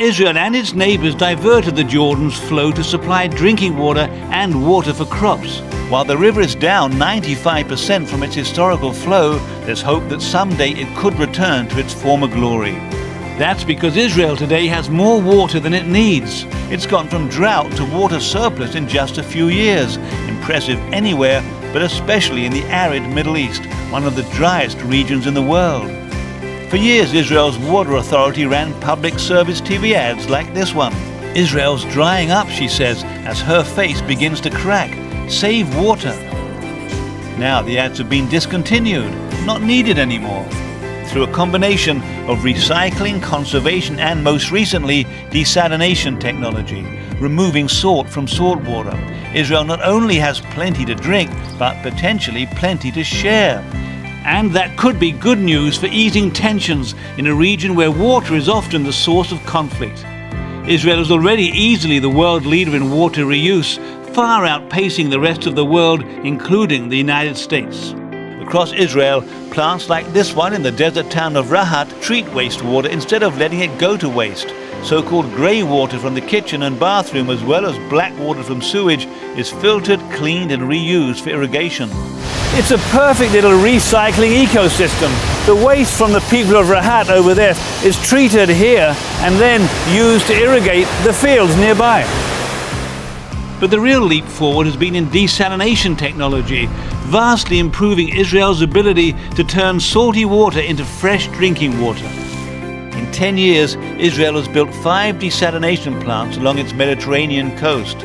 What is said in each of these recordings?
Israel and its neighbours diverted the Jordan's flow to supply drinking water and water for crops. While the river is down 95% from its historical flow, there's hope that someday it could return to its former glory. That's because Israel today has more water than it needs. It's gone from drought to water surplus in just a few years. Impressive anywhere, but especially in the arid Middle East, one of the driest regions in the world. For years, Israel's water authority ran public service TV ads like this one. Israel's drying up, she says, as her face begins to crack. Save water. Now the ads have been discontinued, not needed anymore. Through a combination of recycling, conservation and, most recently, desalination technology, removing salt from salt water, Israel not only has plenty to drink, but potentially plenty to share. And that could be good news for easing tensions in a region where water is often the source of conflict. Israel is already easily the world leader in water reuse, far outpacing the rest of the world, including the United States. Across Israel, plants like this one in the desert town of Rahyat treat wastewater instead of letting it go to waste. So-called grey water from the kitchen and bathroom, as well as black water from sewage, is filtered, cleaned and reused for irrigation. It's a perfect little recycling ecosystem. The waste from the people of Rahyat over there is treated here and then used to irrigate the fields nearby. But the real leap forward has been in desalination technology, vastly improving Israel's ability to turn salty water into fresh drinking water. In 10 years, Israel has built 5 desalination plants along its Mediterranean coast.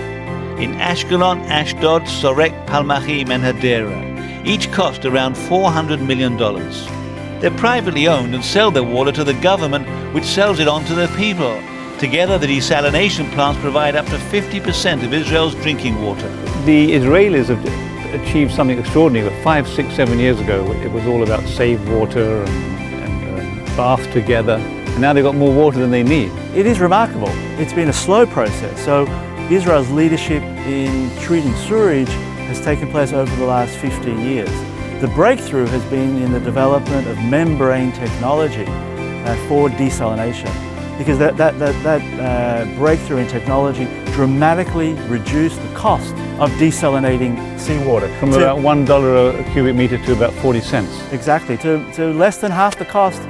In Ashkelon, Ashdod, Sorek, Palmachim and Hadera. Each cost around $400 million. They're privately owned and sell their water to the government, which sells it on to the people. Together, the desalination plants provide up to 50% of Israel's drinking water. The Israelis have achieved something extraordinary. 5, 6, 7 years ago, it was all about save water and bath together. And now they've got more water than they need. It is remarkable. It's been a slow process. So Israel's leadership in treating sewage has taken place over the last 15 years. The breakthrough has been in the development of membrane technology for desalination, because that breakthrough in technology dramatically reduced the cost of desalinating seawater. From about $1 a cubic meter to about 40 cents. Exactly, to less than half the cost.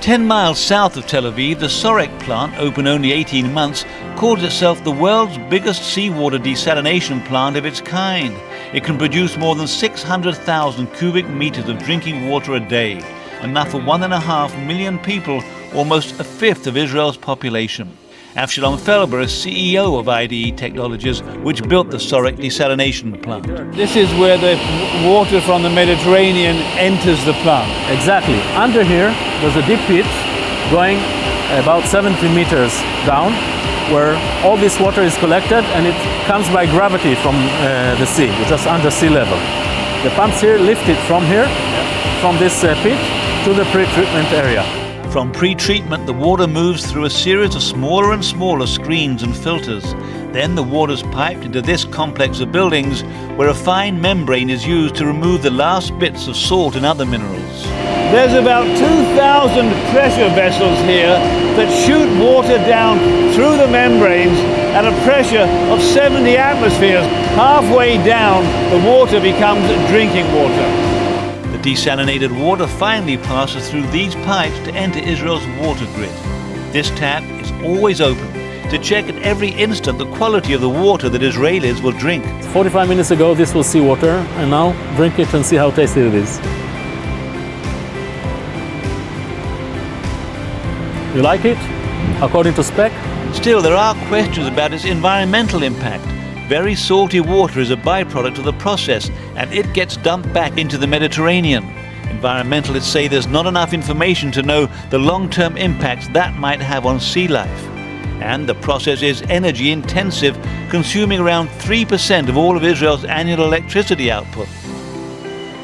10 miles south of Tel Aviv, the Sorek plant, open only 18 months, calls itself the world's biggest seawater desalination plant of its kind. It can produce more than 600,000 cubic meters of drinking water a day, enough for 1.5 million people, almost a fifth of Israel's population. Avshalom Felber is CEO of IDE Technologies, which built the Sorek desalination plant. This is where the water from the Mediterranean enters the plant. Exactly. Under here, there's a deep pit going about 70 meters down, where all this water is collected and it comes by gravity from the sea, just under sea level. The pumps here lift it from here, from this pit, to the pre-treatment area. From pre-treatment, the water moves through a series of smaller and smaller screens and filters. Then the water's piped into this complex of buildings, where a fine membrane is used to remove the last bits of salt and other minerals. There's about 2,000 pressure vessels here that shoot water down through the membranes at a pressure of 70 atmospheres. Halfway down, the water becomes drinking water. The desalinated water finally passes through these pipes to enter Israel's water grid. This tap is always open to check at every instant the quality of the water that Israelis will drink. 45 minutes ago, this was seawater, and now drink it and see how tasty it is. You like it? According to spec? Still, there are questions about its environmental impact. Very salty water is a byproduct of the process, and it gets dumped back into the Mediterranean. Environmentalists say there's not enough information to know the long-term impacts that might have on sea life. And the process is energy intensive, consuming around 3% of all of Israel's annual electricity output.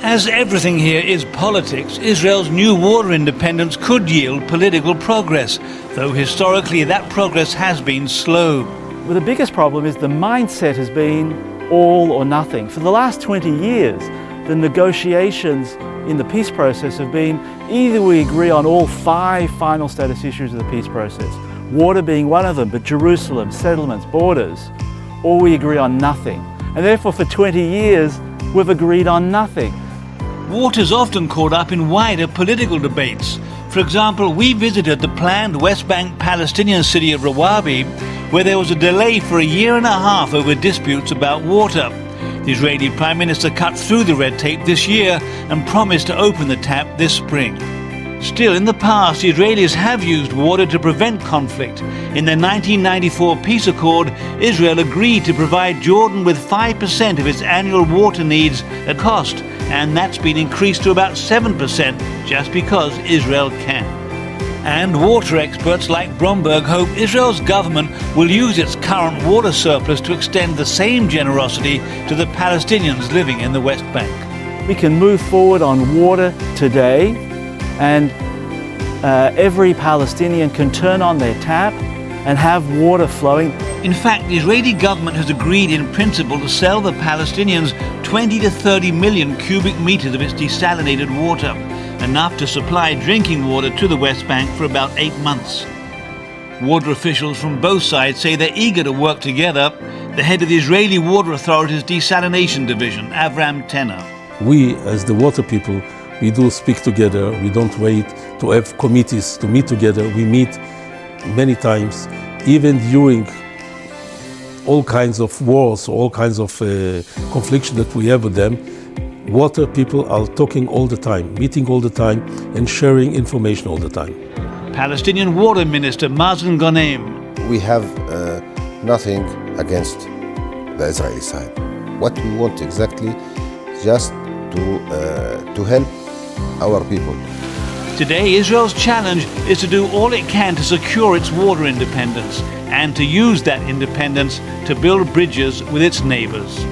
As everything here is politics, Israel's new water independence could yield political progress, though historically that progress has been slow. Well, the biggest problem is the mindset has been all or nothing. For the last 20 years, the negotiations in the peace process have been either we agree on all 5 final status issues of the peace process, water being one of them, but Jerusalem, settlements, borders, all we agree on nothing. And therefore for 20 years, we've agreed on nothing. Water's often caught up in wider political debates. For example, we visited the planned West Bank Palestinian city of Rawabi, where there was a delay for a year and a half over disputes about water. The Israeli Prime Minister cut through the red tape this year and promised to open the tap this spring. Still, in the past, the Israelis have used water to prevent conflict. In their 1994 peace accord, Israel agreed to provide Jordan with 5% of its annual water needs at cost, and that's been increased to about 7% just because Israel can. And water experts like Bromberg hope Israel's government will use its current water surplus to extend the same generosity to the Palestinians living in the West Bank. We can move forward on water today, and every Palestinian can turn on their tap and have water flowing. In fact, the Israeli government has agreed in principle to sell the Palestinians 20 to 30 million cubic meters of its desalinated water, enough to supply drinking water to the West Bank for about 8 months. Water officials from both sides say they're eager to work together. The head of the Israeli Water Authority's Desalination Division, Avram Tenner. We, as the water people, we do speak together. We don't wait to have committees to meet together. We meet many times, even during all kinds of wars, all kinds of conflicts that we have with them. Water people are talking all the time, meeting all the time, and sharing information all the time. Palestinian Water Minister Mazen Ghanem. We have nothing against the Israeli side. What we want exactly, just to help our people. Today, Israel's challenge is to do all it can to secure its water independence and to use that independence to build bridges with its neighbors.